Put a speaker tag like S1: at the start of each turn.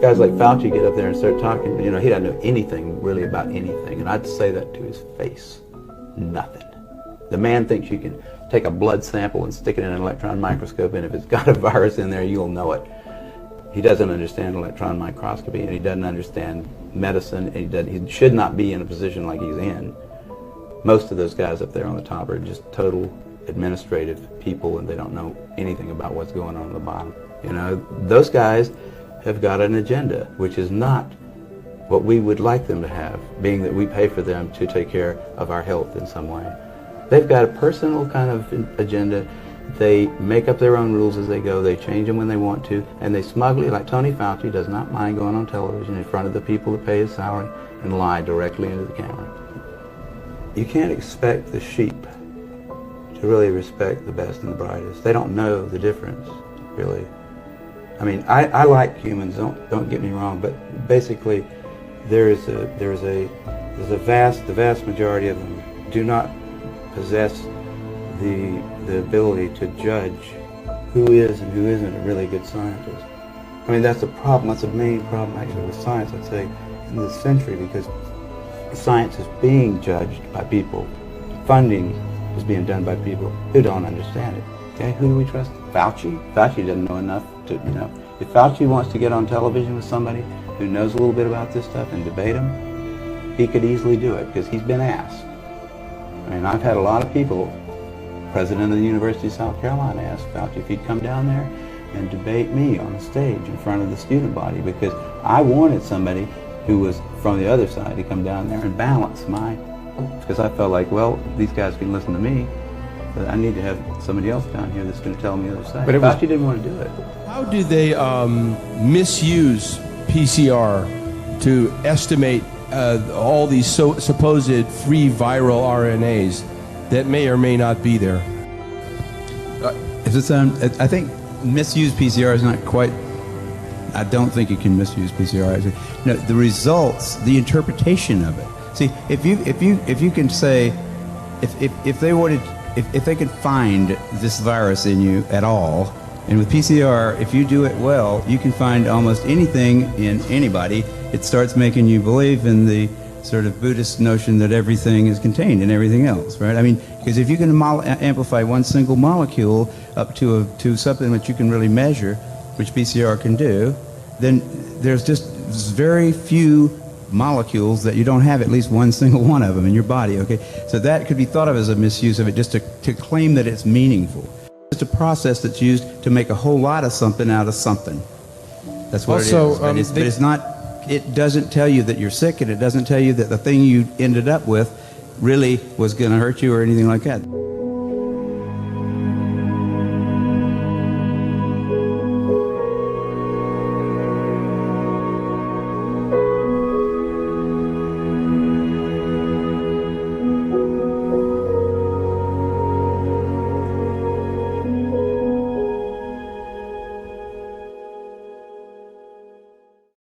S1: Guys like Fauci get up there and start talking, he doesn't know anything really about anything, and I'd say that to his face. Nothing. The man thinks you can take a blood sample and stick it in an electron microscope, and if it's got a virus in there, you'll know it. He doesn't understand electron microscopy, and he doesn't understand medicine, and he should not be in a position like he's in. Most of those guys up there on the top are just total administrative people, and they don't know anything about what's going on at the bottom. Those guys have got an agenda, which is not what we would like them to have, being that we pay for them to take care of our health in some way. They've got a personal kind of agenda. They make up their own rules as they go. They change them when they want to, and they smugly, like Tony Fauci, does not mind going on television in front of the people that pay his salary and lie directly into the camera. You can't expect the sheep to really respect the best and the brightest. They don't know the difference, really. I mean, I like humans. Don't get me wrong, but basically, the vast majority of them do not possess the ability to judge who is and who isn't a really good scientist. I mean, that's a problem. That's a main problem actually with science, I'd say, in this century, because science is being judged by people. Funding is being done by people who don't understand it. Okay, who do we trust? Fauci? Fauci doesn't know enough to, If Fauci wants to get on television with somebody who knows a little bit about this stuff and debate him, he could easily do it because he's been asked. I mean, I've had a lot of people, president of the University of South Carolina asked Fauci if he'd come down there and debate me on the stage in front of the student body, because I wanted somebody who was from the other side to come down there and balance because I felt like, well, these guys can listen to me, but I need to have somebody else down here that's going to tell me the other side. But Fauci didn't want to do it.
S2: How do they misuse PCR to estimate all these supposed free viral RNAs that may or may not be there?
S3: I think misuse PCR is not quite. I don't think you can misuse PCR. No, the results, the interpretation of it. See, if you can say, if they could find this virus in you at all, and with PCR, if you do it well, you can find almost anything in anybody. It starts making you believe in the sort of Buddhist notion that everything is contained in everything else, right? I mean, because if you can amplify one single molecule up to something that you can really measure, which PCR can do, then there's just very few molecules that you don't have at least one single one of them in your body, okay? So that could be thought of as a misuse of it, just to claim that it's meaningful. It's a process that's used to make a whole lot of something out of something. That's what it is. But it's not, it doesn't tell you that you're sick, and it doesn't tell you that the thing you ended up with really was going to hurt you or anything like that.